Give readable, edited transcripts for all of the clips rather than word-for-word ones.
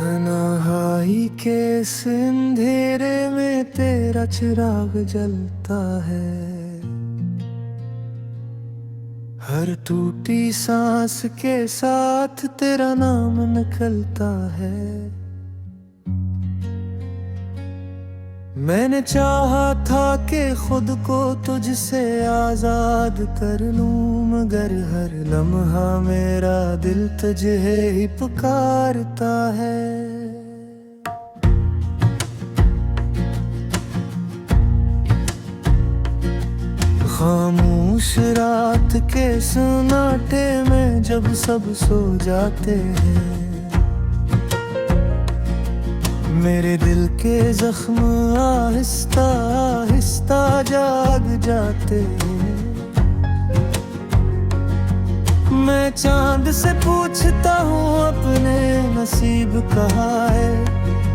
तन्हाई के इस अंधेरे में तेरा चिराग जलता है। हर टूटी सांस के साथ तेरा नाम निकलता है। मैंने चाहा था कि खुद को तुझसे आजाद कर लूं, मगर हर लम्हा मेरा दिल तुझे ही पुकारता है। खामोश रात के सन्नाटे में जब सब सो जाते हैं, मेरे दिल के जख्म आहिस्ता आहिस्ता जाग जाते हैं। मैं चांद से पूछता हूँ अपने नसीब कहाँ है,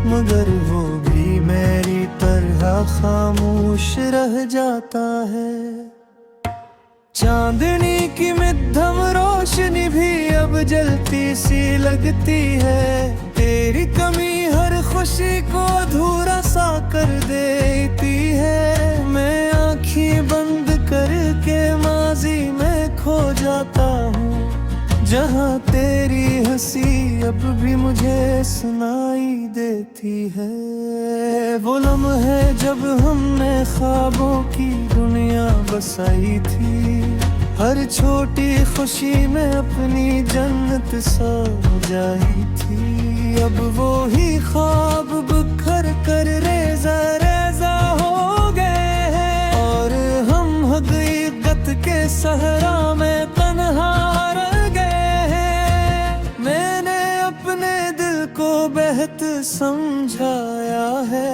मगर वो भी मेरी तरह खामोश रह जाता है। चांदनी की मध्यम रोशनी भी अब जलती सी लगती है। तेरी कमी हर खुशी को अधूरा सा कर देती है। मैं आँखें बंद करके माजी में खो जाता हूँ, जहाँ तेरी हंसी अब भी मुझे सुनाई देती है। वो लम्हे जब हमने ख्वाबों की दुनिया बसाई थी, हर छोटी खुशी में अपनी जन्नत सजाई थी। अब वो ही ख्वाब बिखर कर रेजा रेजा हो गए हैं, और हम हकीकत के सहरा में तन्हा रह गए हैं। मैंने अपने दिल को बेहद समझाया है,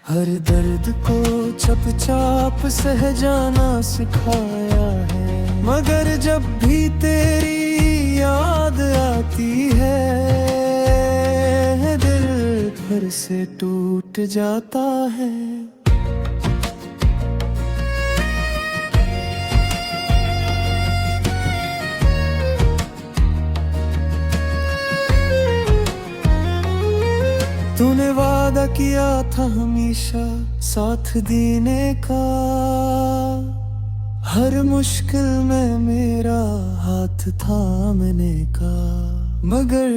हर दर्द को चुपचाप सह जाना सिखाया है। मगर जब भी तेरी याद आती है, दिल फिर से टूट जाता है। तूने वादा किया था हमेशा साथ देने का, हर मुश्किल में मेरा हाथ थामने का। मगर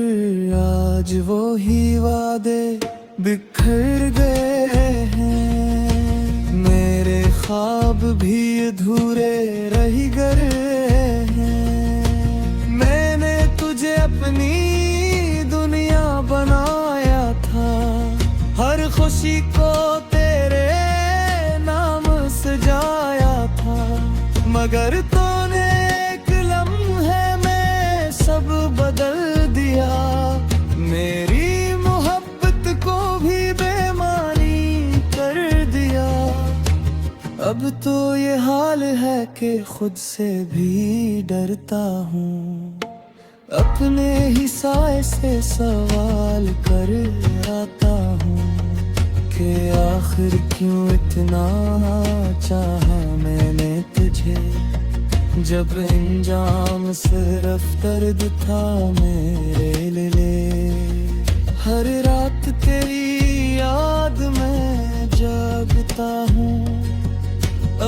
आज वो ही वादे बिखर गए हैं, मेरे ख्वाब भी अधूरे रह गए हैं। मैंने तुझे अपनी दुनिया बनाया था, हर खुशी को तेरे नाम सजाया था। मगर तूने एक लम्हे में सब बदल दिया, मेरी मोहब्बत को भी बेमानी कर दिया। अब तो ये हाल है कि खुद से भी डरता हूँ, अपने ही साए से सवाल कर आता हूँ कि आखिर क्यों इतना चाहा मैंने तुझे, जब अंजाम सिर्फ दर्द था मेरे लिए। हर रात तेरी याद में जागता हूँ,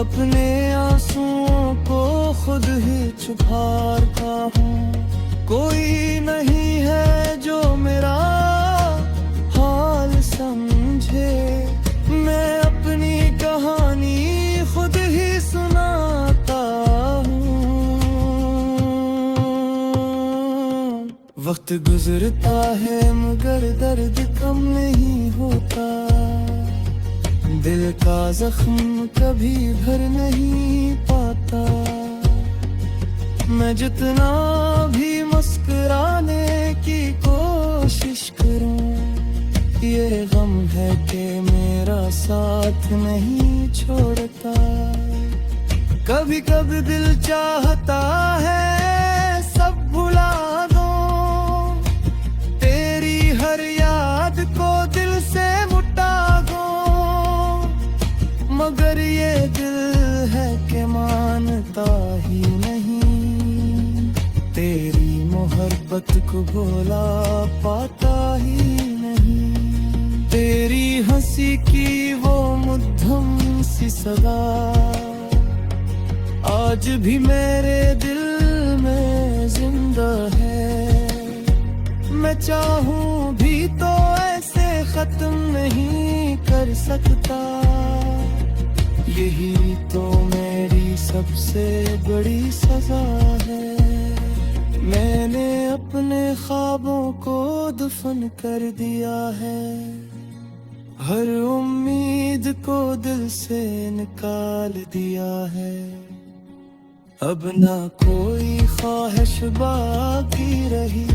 अपने आंसुओं को खुद ही छुपाता हूँ। कोई नहीं है जो मेरा हाल समझे, मैं अपनी कहानी खुद ही सुनाता हूँ। वक्त गुजरता है मगर दर्द कम नहीं होता, दिल का जख्म कभी भर नहीं पाता। मैं जितना भी मुस्कुराने की कोशिश करूं, ये गम है कि मेरा साथ नहीं छोड़ता। कभी कभी दिल चाहता है सब भुला दूं, तेरी हर याद को दिल से मुटा दूं। मगर ये दिल है कि मानता ही नहीं, तेरी मोहब्बत को भुला पाता ही नहीं। तेरी हंसी की वो मध्यम सी सदा आज भी मेरे दिल में जिंदा है। मैं चाहूं भी तो ऐसे खत्म नहीं कर सकता। यही तो मेरी सबसे बड़ी सजा है। मैंने अपने ख्वाबों को दफन कर दिया है। हर उम्मीद को दिल से निकाल दिया है। अब ना कोई ख्वाहिश बाकी रही,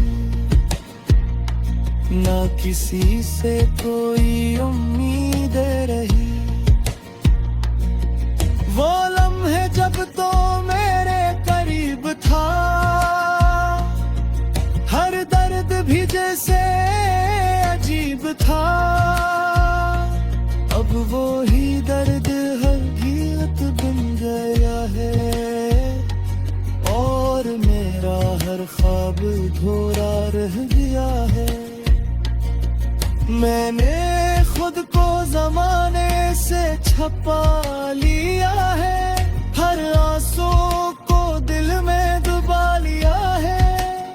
ना किसी से कोई उम्मीद रही। वो लम्हे जब तो मेरे करीब था, हर दर्द भी जैसे अजीब था। अब वो ही दर्द हकीकत बन गया है और मेरा हर ख्वाब अधूरा रह गया है। मैंने खुद को जमाने से छपा लिया है। हर आंसू को दिल में दबा लिया है।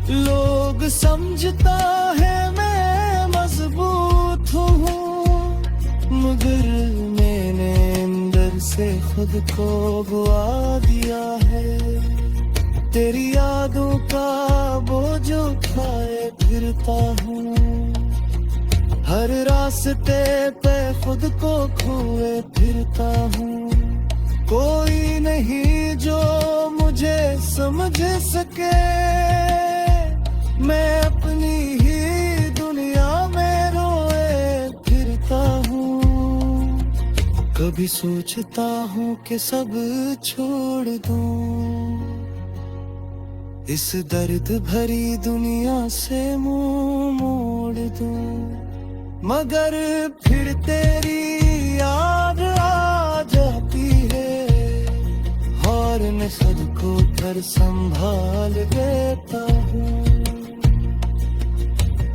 लोग समझता है मैं मजबूत हूँ, मगर मैंने अंदर से खुद को गुआ दिया है। तेरी यादों का बोझ उठाए फिरता हूँ। हर रास्ते पे खुद को खोए फिरता हूँ। कोई नहीं जो मुझे समझ सके। मैं अपनी ही दुनिया में रोए फिरता हूँ। कभी सोचता हूँ कि सब छोड़ दूँ, इस दर्द भरी दुनिया से मुंह मोड़ दूँ। मगर फिर तेरी याद आ जाती है और मैं खुद को फिर संभाल लेता हूँ।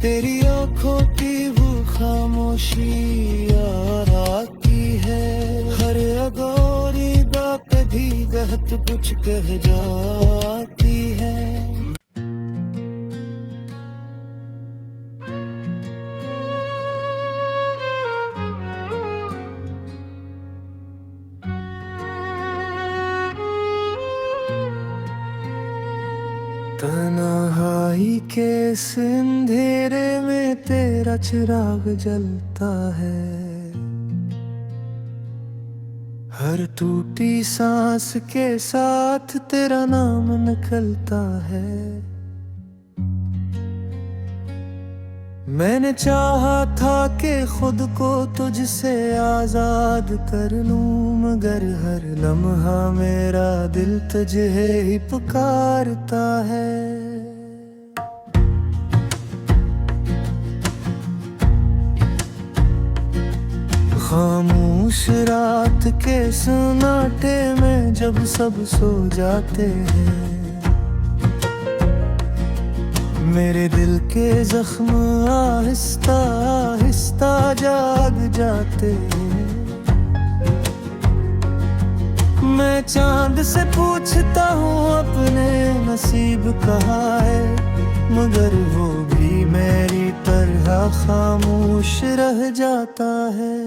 तेरी आंखों की वो खामोशी याद आती है। हर अगोरी बात भी बहुत कुछ कह जाती है। तन्हाई के इस अंधेरे में तेरा चिराग जलता है। हर टूटी सांस के साथ तेरा नाम निकलता है। मैंने चाहा था कि खुद को तुझसे आजाद कर लूं, मगर हर लम्हा मेरा दिल तुझे ही पुकारता है। खामोश रात के सन्नाटे में जब सब सो जाते हैं, मेरे दिल के जख्म आहिस्ता आहिस्ता जाग जाते हैं। मैं चांद से पूछता हूँ अपने नसीब कहाँ है, मगर वो भी मेरी तरह खामोश रह जाता है।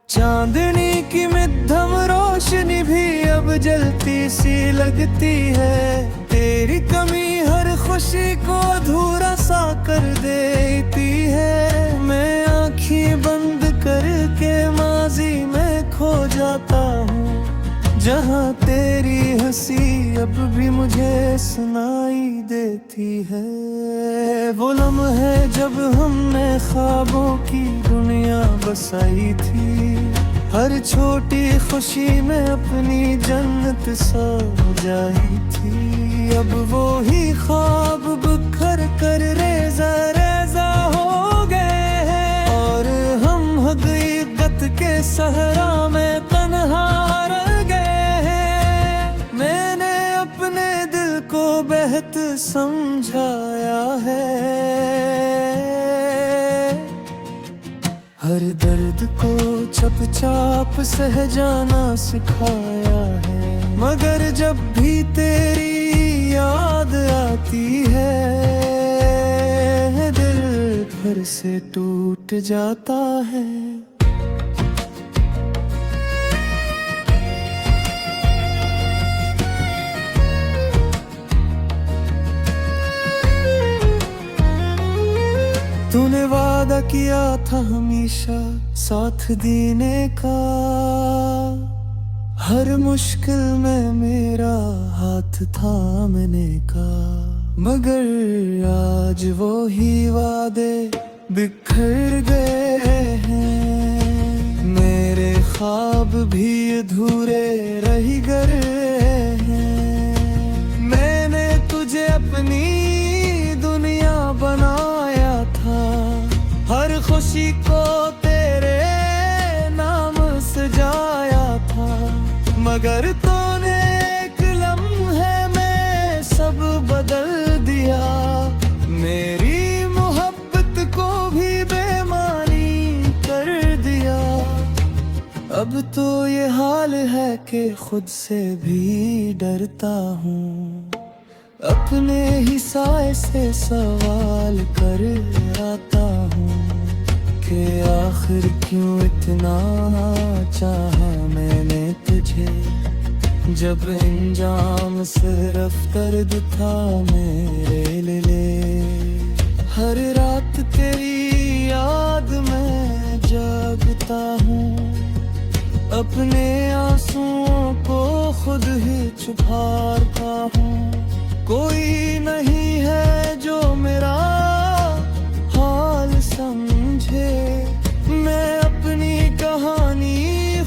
चांदनी की मध्यम रोशनी भी अब जलती सी लगती है। तेरी कमी हर खुशी को अधूरा सा कर देती है। मैं आँखें बंद करके माजी में खो जाता हूँ, जहाँ तेरी हंसी अब भी मुझे सुनाई देती है। वो लम्हे जब हमने ख्वाबों की दुनिया बसाई थी, हर छोटी खुशी में अपनी जन्नत सजाई थी। अब वो ही ख्वाब बिखर कर रेजा रेजा हो गए हैं, और हम हकीकत के सहरा में तन्हा रह गए हैं। मैंने अपने दिल को बेहद समझाया है, हर दर्द को चुपचाप सह जाना सिखाया है। मगर जब भी तेरी याद आती है, दिल फिर से टूट जाता है। तूने वादा किया था हमेशा साथ देने का, हर मुश्किल में मेरा हाथ थामने का। मगर आज वो ही वादे बिखर गए हैं, मेरे ख्वाब भी अधूरे रह गए हैं। मैंने तुझे अपनी दुनिया बनाया था, हर खुशी को तेरे नाम सजाया था। मगर तूने एक लम्हे में सब बदल दिया, मेरी मोहब्बत को भी बेमानी कर दिया। अब तो ये हाल है कि खुद से भी डरता हूँ, अपने ही साए से सवाल कर आता हूँ कि आखिर क्यों इतना चाहा मैंने तुझे, जब इंजाम सिर्फ दर्द था मेरे लिए। हर रात तेरी याद में जागता हूँ, अपने आंसुओं को खुद ही छुपाता हूँ। कोई नहीं है जो मेरा हाल समझे, मैं अपनी कहानी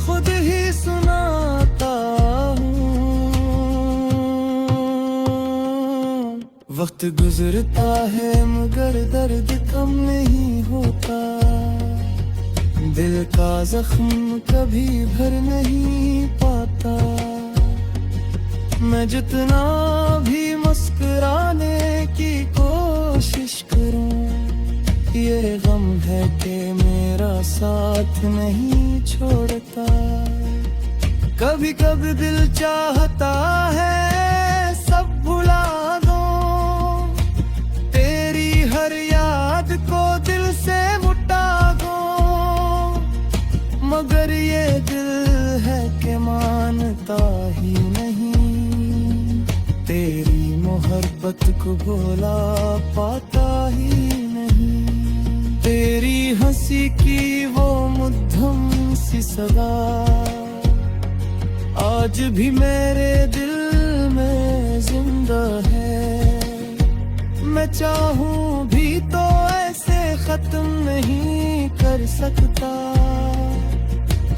खुद ही सुनाता हूँ। वक्त गुजरता है मगर दर्द कम नहीं होता, दिल का जख्म कभी भर नहीं पाता। मैं जितना भी मुस्कुराने की कोशिश करूं, ये गम है कि मेरा साथ नहीं छोड़ता। कभी कभी दिल चाहता है सब भुला दूं, तेरी हर याद को दिल से मिटा दूं। मगर ये दिल है कि मानता ही नहीं, तेरी मोहब्बत को भुला पाता ही नहीं। तेरी हंसी की वो मध्यम सी सदा आज भी मेरे दिल में जिंदा है। मैं चाहूं भी तो ऐसे खत्म नहीं कर सकता,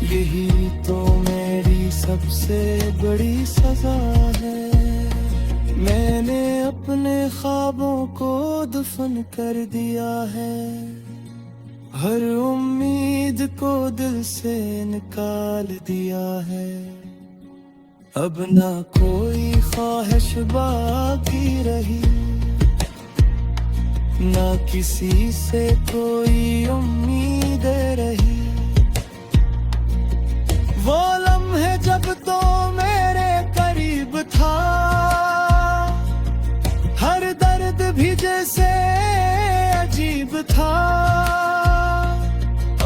यही तो मेरी सबसे बड़ी सजा है। मैंने अपने ख्वाबों को दफन कर दिया है, हर उम्मीद को दिल से निकाल दिया है। अब ना कोई ख्वाहिश बाकी रही, ना किसी से कोई उम्मीद रही। वो लम्हे जब तो मेरे करीब था, हर दर्द भी जैसे अजीब था।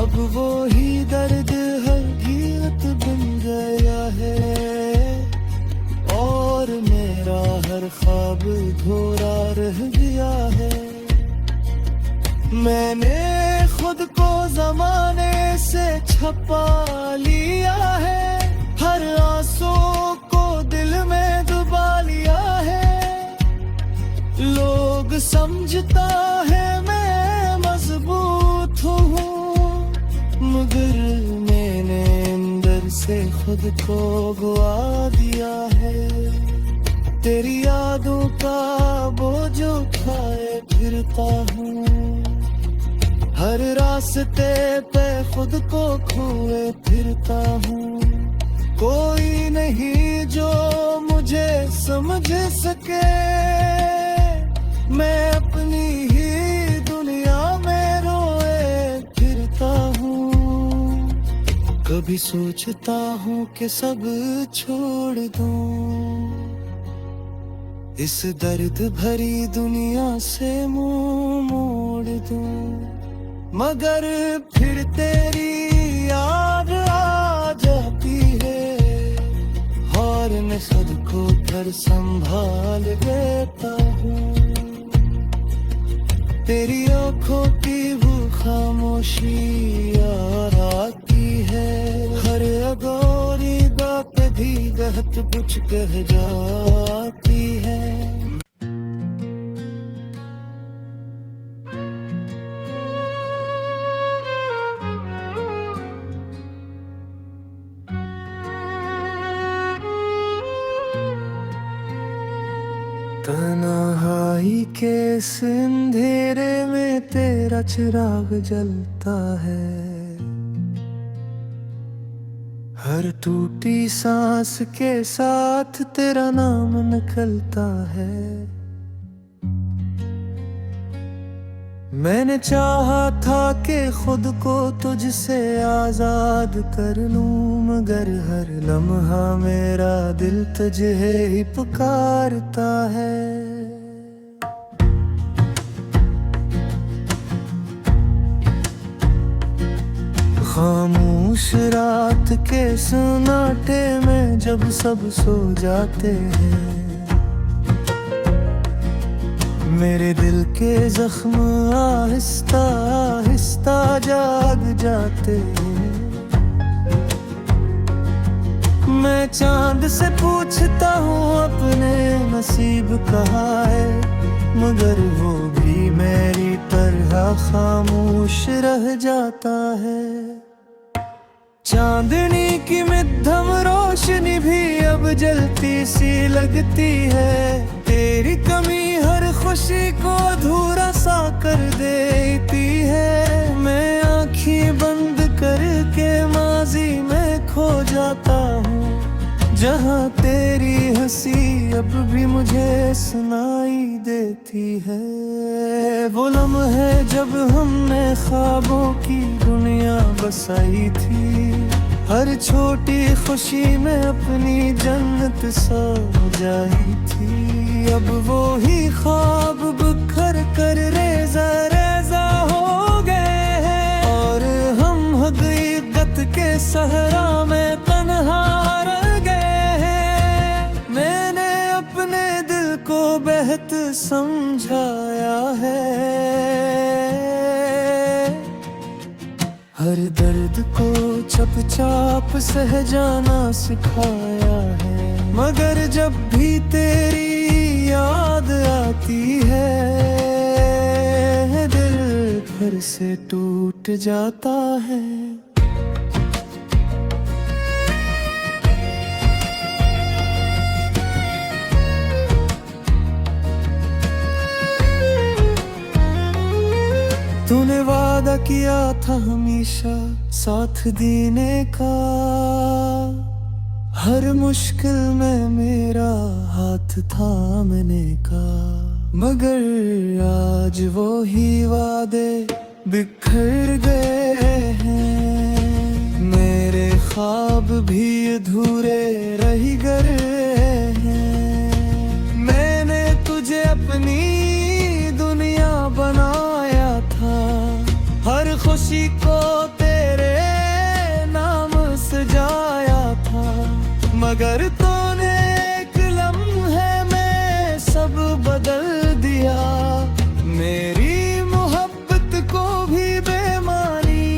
अब वो ही दर्द हकीकत बन गया है, और मेरा हर ख्वाब अधूरा रह गया है। मैंने खुद को जमाने से छपा लिया है, हर आंसू को दिल में दबा लिया है। लोग समझता है मैं मजबूत हूँ, मगर मैंने अंदर से खुद को गवा दिया है। तेरी यादों का बोझ उठाए फिरता हूँ, हर रास्ते पे खुद को खोए फिरता हूँ। कोई नहीं जो मुझे समझ सके। मैं अपनी ही दुनिया में रोए फिरता हूँ। कभी सोचता हूँ कि सब छोड़ दूँ, इस दर्द भरी दुनिया से मुंह मोड़ दूँ, मगर फिर तेरी याद आ जाती है और मैं खुद को फिर संभाल लेता हूँ। तेरी आंखों की वो खामोशी याद आती है, हर अगोरी बात भी बहुत कुछ कह जाती है। तन्हाई के इस अंधेरे में तेरा चिराग जलता है, हर टूटी सांस के साथ तेरा नाम निकलता है। मैंने चाहा था कि खुद को तुझसे आजाद कर लूं, मगर हर लम्हा मेरा दिल तुझे ही पुकारता है। खामोश रात के सन्नाटे में जब सब सो जाते हैं, मेरे दिल के जख्म आहिस्ता आहिस्ता जाग जाते हैं। मैं चांद से पूछता हूँ अपने नसीब कहाँ है, मगर वो भी मेरी तरह खामोश रह जाता है। चांदनी की मध्यम रोशनी भी अब जलती सी लगती है, तेरी कमी हर खुशी को अधूरा सा कर देती है। मैं आँखें बंद करके माजी में खो जाता हूँ, जहाँ तेरी हंसी अब भी मुझे सुनाई देती है। वो लम्हे जब हमने ख्वाबों की दुनिया बसाई थी, हर छोटी खुशी में अपनी जन्नत सजाई थी। अब वो ही ख्वाब बिखर कर रेजा रेजा हो गए हैं, और हम हकीकत के सहरा में तन्हा रह गए हैं। मैंने अपने दिल को बेहद समझाया है, हर दर्द को चुपचाप सह जाना सिखाया है, मगर जब भी तेरी याद आती है दिल फिर से टूट जाता है। तूने वादा किया था हमेशा साथ देने का, हर मुश्किल में मेरा हाथ थामने का, मगर आज वो ही वादे बिखर गए हैं। मेरे ख्वाब भी अधूरे रह गए हैं। मैंने तुझे अपनी दुनिया बनाया था, हर खुशी को तेरे नाम सजाया था, मगर तूने एक लम्हे में सब बदल दिया। मेरी मोहब्बत को भी बेमानी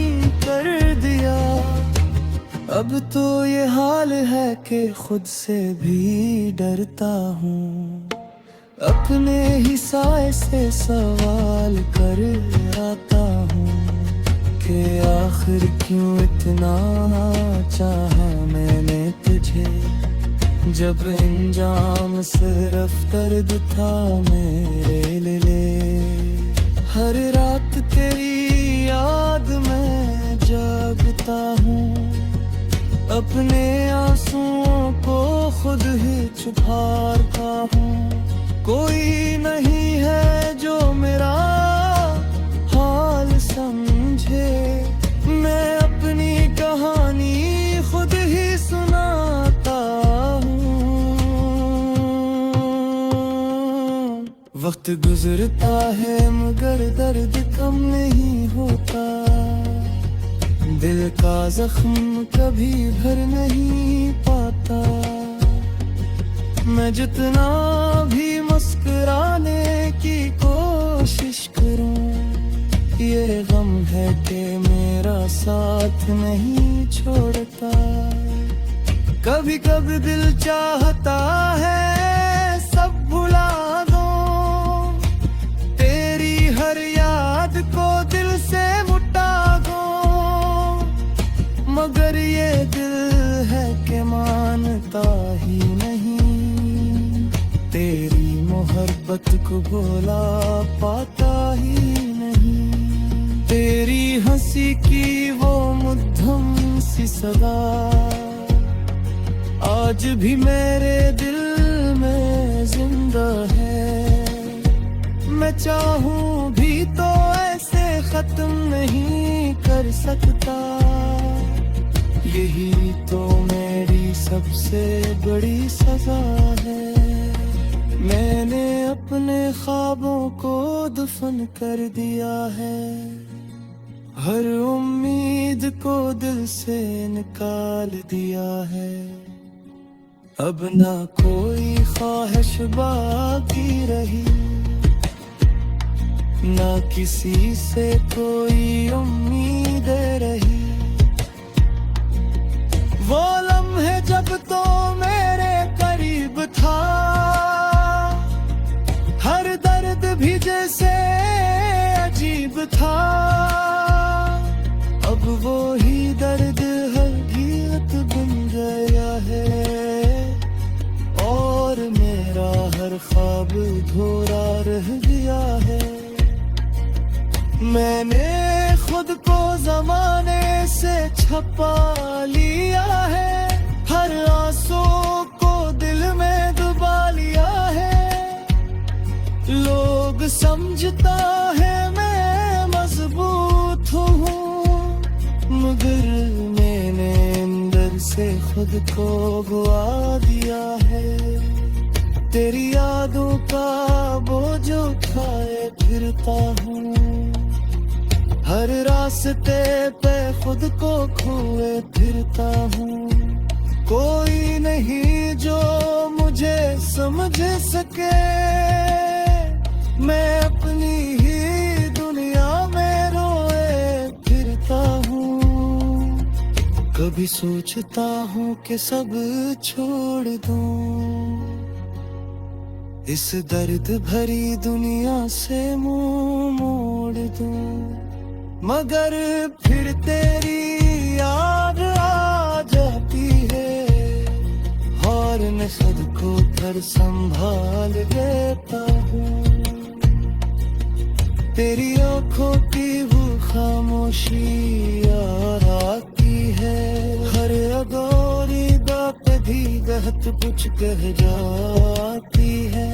कर दिया। अब तो ये हाल है कि खुद से भी डरता हूँ, अपने ही साए से सवाल कर आता हूँ कि आखिर क्यों इतना चाहा मैंने तुझे, जब इंजाम सिर्फ दर्द था मेरे लिए। हर रात तेरी याद में जागता हूँ, अपने आंसू खुद ही छुपाता हूँ। कोई नहीं है जो मेरा हाल समझे, मैं अपनी कहानी खुद ही सुनाता हूँ। वक्त गुजरता है मगर दर्द कम नहीं होता, दिल का जख्म कभी भर नहीं पाता। मैं जितना भी मुस्कुराने की कोशिश करूं, ये गम है कि मेरा साथ नहीं छोड़ता। कभी कभी दिल चाहता है सब भुला दूं, तेरी हर याद को दिल से मुटा दूं, मगर ये दिल है कि मानता ही नहीं, तेरी मोहब्बत को भुला पाता ही नहीं। तेरी हंसी की वो मध्यम सी सदा आज भी मेरे दिल में जिंदा है। मैं चाहूं भी तो ऐसे खत्म नहीं कर सकता, यही तो मेरी सबसे बड़ी सजा है। मैंने अपने ख्वाबों को दफन कर दिया है, हर उम्मीद को दिल से निकाल दिया है। अब ना कोई ख्वाहिश बाकी रही, ना किसी से कोई उम्मीद रही। वो लम्हे जब तो मेरे करीब था, हर दर्द भी जैसे अजीब था। अब वो ही दर्द हकीकत बन गया है, और मेरा हर ख्वाब अधूरा रह गया है। मैंने खुद को जमाने से छपा लिया है, हर आंसू को दिल में दबा लिया है। लोग समझता है मैं मजबूत हूँ, मगर मैंने अंदर से खुद को गवा दिया है। तेरी यादों का बोझ उठाए फिरता हूँ, हर रास्ते पे खुद को खोए फिरता हूँ। कोई नहीं जो मुझे समझ सके, मैं अपनी ही दुनिया में रोए फिरता हूँ। कभी सोचता हूँ कि सब छोड़ दूँ, इस दर्द भरी दुनिया से मुंह मोड़ दूँ, मगर फिर तेरी याद आ जाती है, और मैं खुद को फिर संभाल लेता हूँ। तेरी आंखों की वो खामोशी याद आती है, हर अगोरी बात भी गहत कुछ कह जाती है।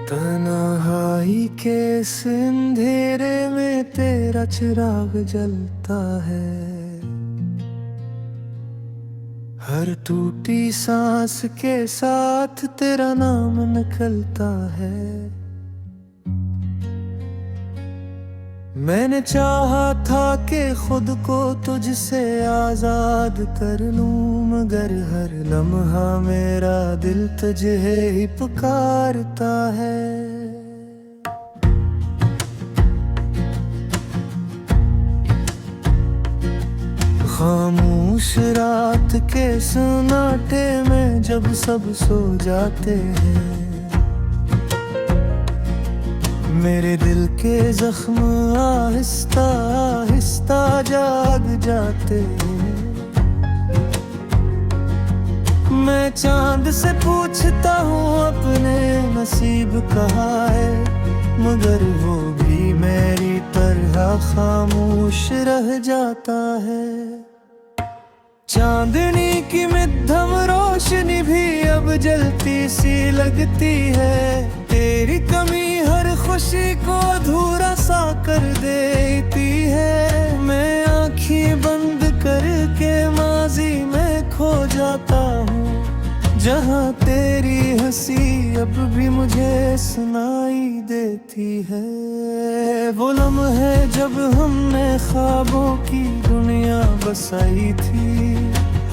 तन्हाई के इस अंधेरे में तेरा चिराग जलता है, हर टूटी सांस के साथ तेरा नाम निकलता है। मैंने चाहा था कि खुद को तुझसे आजाद कर लूं, मगर हर लम्हा मेरा दिल तुझे ही पुकारता है। खामोश रात के सन्नाटे में जब सब सो जाते हैं, मेरे दिल के जख्म आहिस्ता आहिस्ता जाग जाते हैं। मैं चांद से पूछता हूँ अपने नसीब कहाँ है, मगर वो भी मेरी तरह खामोश रह जाता है। चांदनी की मध्यम रोशनी भी अब जलती सी लगती है, तेरी कमी हर खुशी को अधूरा सा कर देती है। मैं आँखें बंद करके माजी में खो जाता हूँ, जहाँ तेरी हंसी अब भी मुझे सुनाई देती है। वो लम्हे जब हमने ख्वाबों की दुनिया बसाई थी,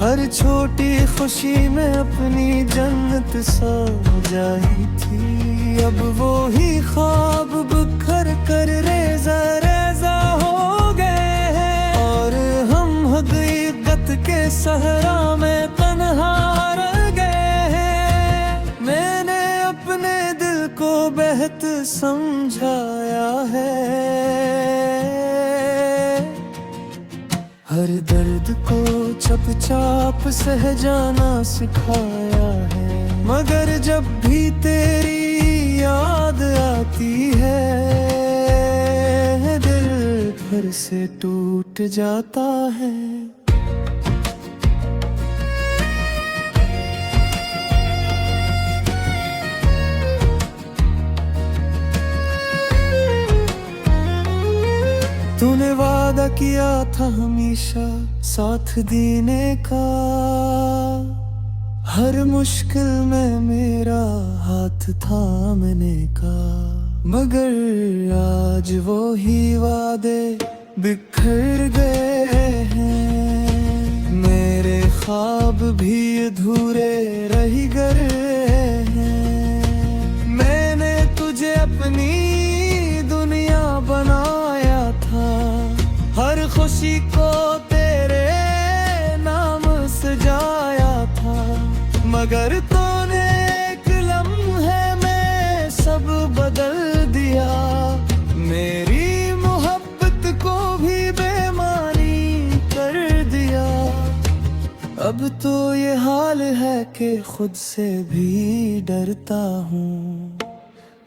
हर छोटी खुशी में अपनी जन्नत सजाई थी। अब वो ही ख्वाब बिखर कर रेजा रेजा हो गए हैं, और हम हकीकत के सहरा में तन्हा रह गए हैं। मैंने अपने दिल को बेहद समझाया है, हर दर्द को चुपचाप सह जाना सिखाया है। मगर जब भी तेरी याद आती है, दिल फिर से टूट जाता है। तूने वादा किया था हमेशा साथ देने का, हर मुश्किल में मेरा हाथ थामने का। मगर आज वो ही वादे बिखर गए हैं, मेरे ख्वाब भी अधूरे रह गए हैं। मैंने तुझे अपनी दुनिया बनाया था, हर खुशी को तेरे नाम सजाया था। मगर तूने एक लम्हे में सब बदल दिया, मेरी मोहब्बत को भी बेमानी कर दिया। अब तो ये हाल है कि खुद से भी डरता हूँ,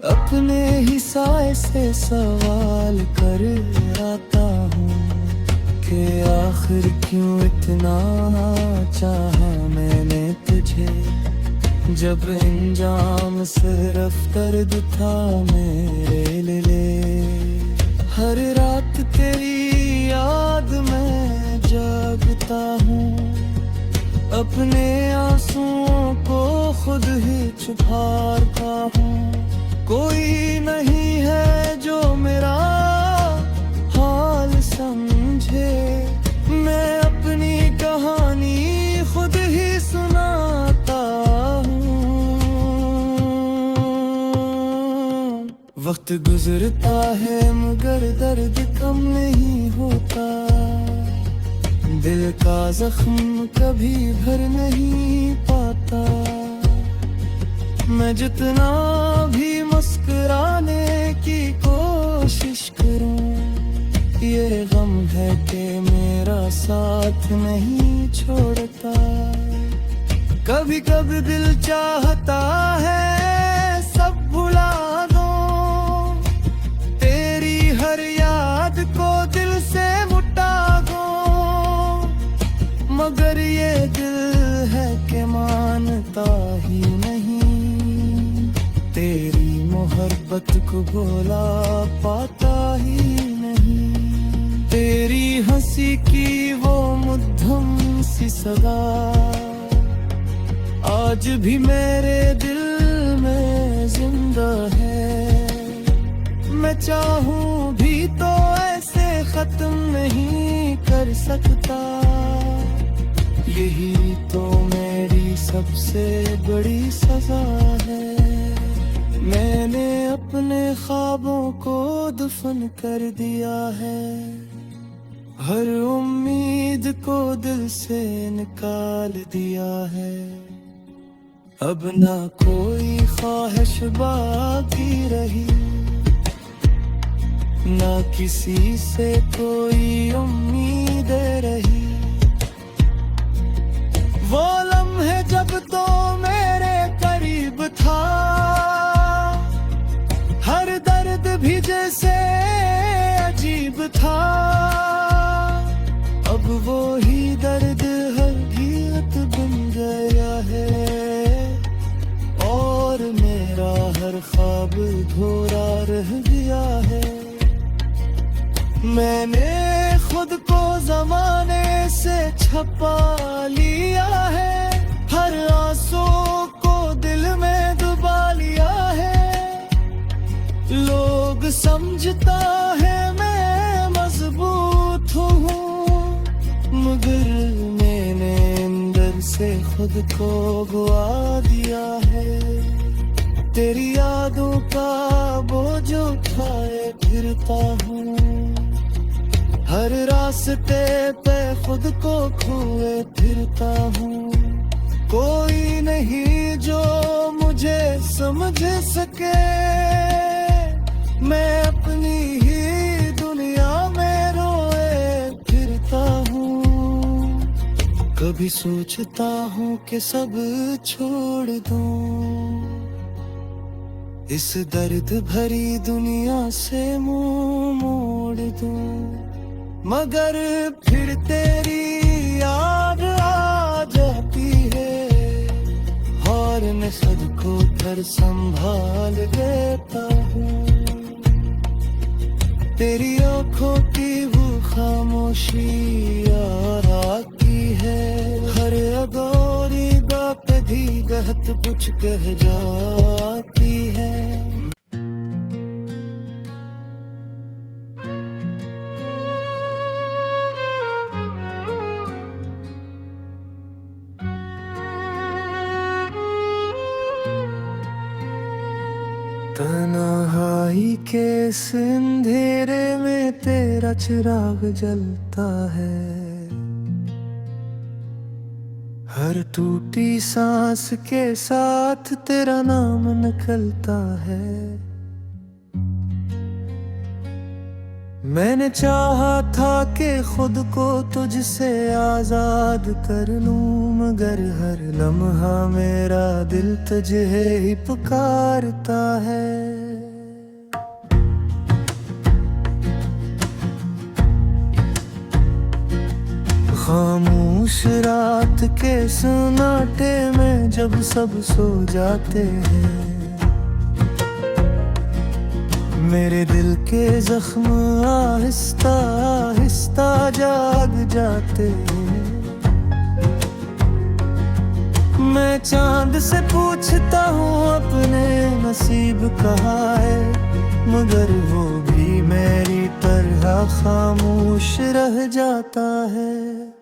अपने ही साए से सवाल कर आता हूँ कि आखिर क्यों इतना चाहा मैंने तुझे, जब इंजाम सिर्फ दर्द था मेरे लिए। हर रात तेरी याद में जागता हूँ, अपने आंसुओं को खुद ही छुपाता हूँ। कोई नहीं है जो मेरा हाल समझे, मैं अपनी कहानी खुद ही सुनाता हूँ। वक्त गुजरता है मगर दर्द कम नहीं होता, दिल का जख्म कभी भर नहीं पाता। मैं जितना भी मुस्कुराने की कोशिश करूं, ये गम है कि मेरा साथ नहीं छोड़ता। कभी कभी दिल चाहता है सब भुला दूं, तेरी हर याद को दिल से मुटा दूं। मगर ये दिल है कि मानता ही नहीं, तेरी मोहब्बत को भुला पाता ही नहीं। तेरी हंसी की वो मध्यम सी सदा आज भी मेरे दिल में जिंदा है। मैं चाहूं भी तो ऐसे खत्म नहीं कर सकता, यही तो मेरी सबसे बड़ी सजा है। मैंने अपने ख्वाबों को दफन कर दिया है, हर उम्मीद को दिल से निकाल दिया है। अब ना कोई ख्वाहिश बाकी रही, ना किसी से कोई उम्मीद रही। वो लम्हे जब तो जैसे अजीब था, अब वो ही दर्द हकीकत बन गया है, और मेरा हर ख्वाब अधूरा रह गया है। मैंने खुद को जमाने से छपा लिया है, हर आंसू को दिल में दबा लिया है। लोग समझता है मैं मजबूत हूँ, मगर मैंने अंदर से खुद को गवा दिया है। तेरी यादों का बोझ उठाए फिरता हूँ, हर रास्ते पे खुद को खोए फिरता हूँ। कोई नहीं जो मुझे समझ सके, मैं अपनी ही दुनिया में रोए फिरता हूँ। कभी सोचता हूँ कि सब छोड़ दूँ, इस दर्द भरी दुनिया से मुंह मोड़ दूँ, मगर फिर तेरी याद आ जाती है, और मैं खुद को फिर संभाल लेता हूँ। तेरी आंखों की वो खामोशी याद आती है, हर अधूरी बात भी गहत कुछ कह जाती है। तन्हाई के इस अंधेरे में तेरा चिराग जलता है, हर टूटी सांस के साथ तेरा नाम निकलता है। मैंने चाहा था कि खुद को तुझसे आजाद कर लूं, मगर हर लम्हा मेरा दिल तुझे ही पुकारता है। खामोश रात के सन्नाटे में जब सब सो जाते हैं, मेरे दिल के जख्म आहिस्ता आहिस्ता जाग जाते हैं। मैं चांद से पूछता हूँ अपने नसीब कहाँ है, मगर वो भी मेरी तरह खामोश रह जाता है।